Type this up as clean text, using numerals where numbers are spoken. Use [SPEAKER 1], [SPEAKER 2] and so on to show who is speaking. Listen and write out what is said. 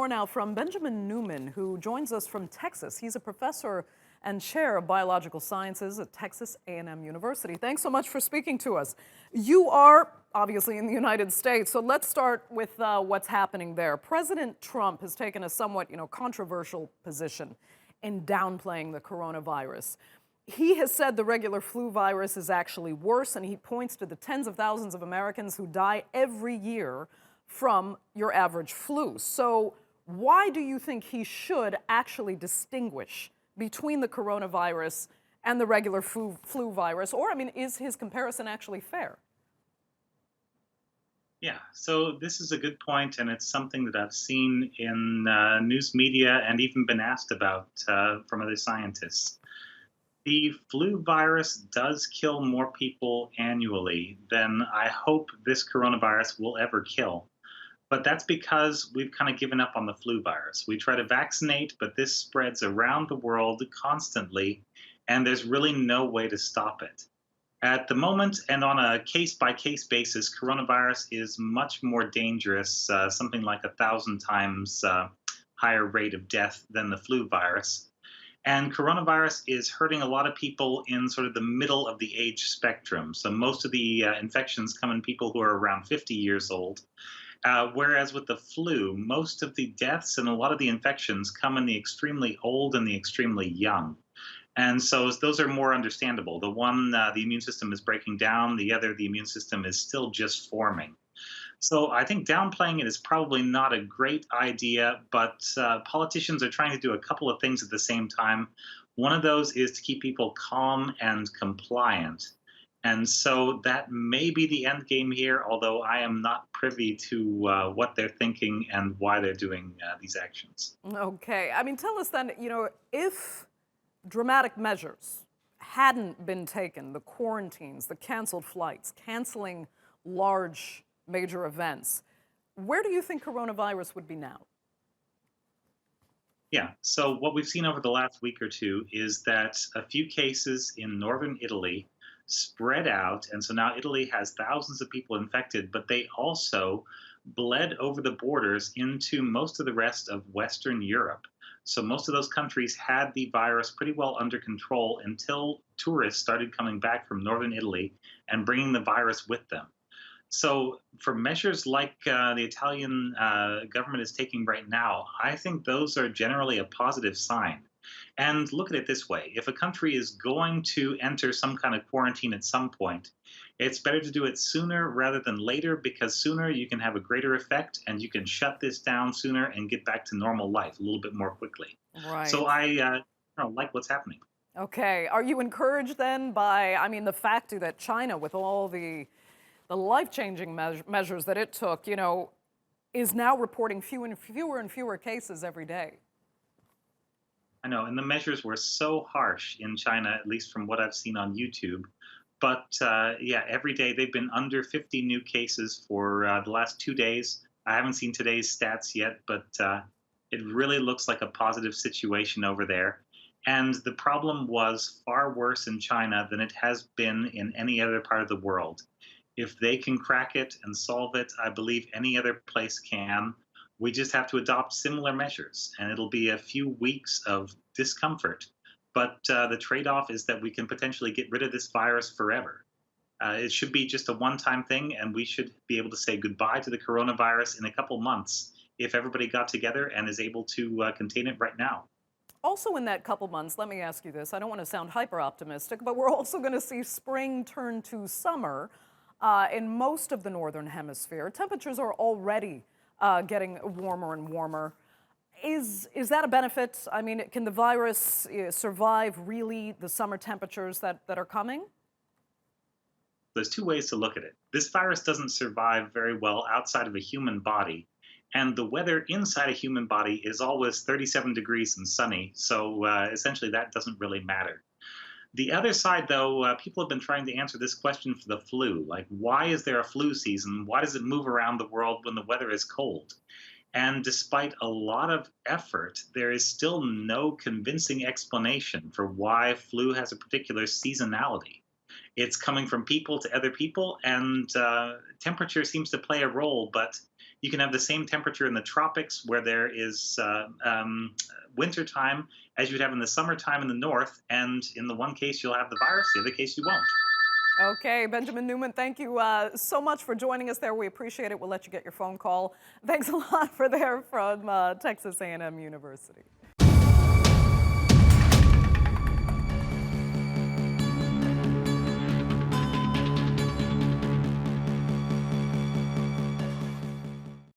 [SPEAKER 1] more now from Benjamin Neuman, who joins us from Texas. He's a professor and chair of biological sciences at Texas A&M University. Thanks so much for speaking to us. You are obviously in the United States, so let's start with what's happening there. President Trump has taken a somewhat, controversial position in downplaying the coronavirus. He has said the regular flu virus is actually worse, and he points to the tens of thousands of Americans who die every year from your average flu. So why do you think he should actually distinguish between the coronavirus and the regular flu virus? Or, is his comparison actually fair?
[SPEAKER 2] Yeah, so this is a good point, and it's something that I've seen in news media and even been asked about from other scientists. The flu virus does kill more people annually than I hope this coronavirus will ever kill. But that's because we've kind of given up on the flu virus. We try to vaccinate, but this spreads around the world constantly, and there's really no way to stop it. At the moment, and on a case by case basis, coronavirus is much more dangerous, something like 1,000 times higher rate of death than the flu virus. And coronavirus is hurting a lot of people in sort of the middle of the age spectrum. So most of the infections come in people who are around 50 years old. Whereas with the flu, most of the deaths and a lot of the infections come in the extremely old and the extremely young. And so those are more understandable. The one, the immune system is breaking down, the other, the immune system is still just forming. So I think downplaying it is probably not a great idea, but politicians are trying to do a couple of things at the same time. One of those is to keep people calm and compliant. And so that may be the end game here, although I am not privy to what they're thinking and why they're doing these actions.
[SPEAKER 1] Okay. Tell us then, if dramatic measures hadn't been taken, the quarantines, the canceled flights, canceling large major events, where do you think coronavirus would be now?
[SPEAKER 2] Yeah, so what we've seen over the last week or two is that a few cases in northern Italy spread out. And so now Italy has thousands of people infected, but they also bled over the borders into most of the rest of Western Europe. So most of those countries had the virus pretty well under control until tourists started coming back from northern Italy and bringing the virus with them. So, for measures like the Italian government is taking right now, I think those are generally a positive sign. And look at it this way: if a country is going to enter some kind of quarantine at some point, it's better to do it sooner rather than later, because sooner you can have a greater effect and you can shut this down sooner and get back to normal life a little bit more quickly. So,
[SPEAKER 1] Right.
[SPEAKER 2] I like what's happening.
[SPEAKER 1] Okay. Are you encouraged then by, the fact that China, with all the life-changing measures that it took, is now reporting fewer and fewer cases every day?
[SPEAKER 2] I know, and the measures were so harsh in China, at least from what I've seen on YouTube. But yeah, every day they've been under 50 new cases for the last 2 days. I haven't seen today's stats yet, but it really looks like a positive situation over there. And the problem was far worse in China than it has been in any other part of the world. If they can crack it and solve it, I believe any other place can. We just have to adopt similar measures, and it'll be a few weeks of discomfort. But the trade off is that we can potentially get rid of this virus forever. It should be just a one time thing, and we should be able to say goodbye to the coronavirus in a couple months if everybody got together and is able to contain it right now.
[SPEAKER 1] Also, in that couple months, let me ask you this. I don't want to sound hyper optimistic, but we're also going to see spring turn to summer in most of the northern hemisphere. Temperatures are already getting warmer and warmer. Is that a benefit? Can the virus survive really the summer temperatures that are coming?
[SPEAKER 2] There's two ways to look at it. This virus doesn't survive very well outside of a human body, and the weather inside a human body is always 37 degrees and sunny, so essentially that doesn't really matter. The other side, though, people have been trying to answer this question for the flu. Like, why is there a flu season? Why does it move around the world when the weather is cold? And despite a lot of effort, there is still no convincing explanation for why flu has a particular seasonality. It's coming from people to other people, and temperature seems to play a role, but You can have the same temperature in the tropics where there is winter time as you'd have in the summertime in the north. And in the one case, you'll have the virus, the other case, you won't.
[SPEAKER 1] Okay, Benjamin Neuman, thank you so much for joining us there. We appreciate it. We'll let you get your phone call. Thanks a lot for there from Texas A&M University.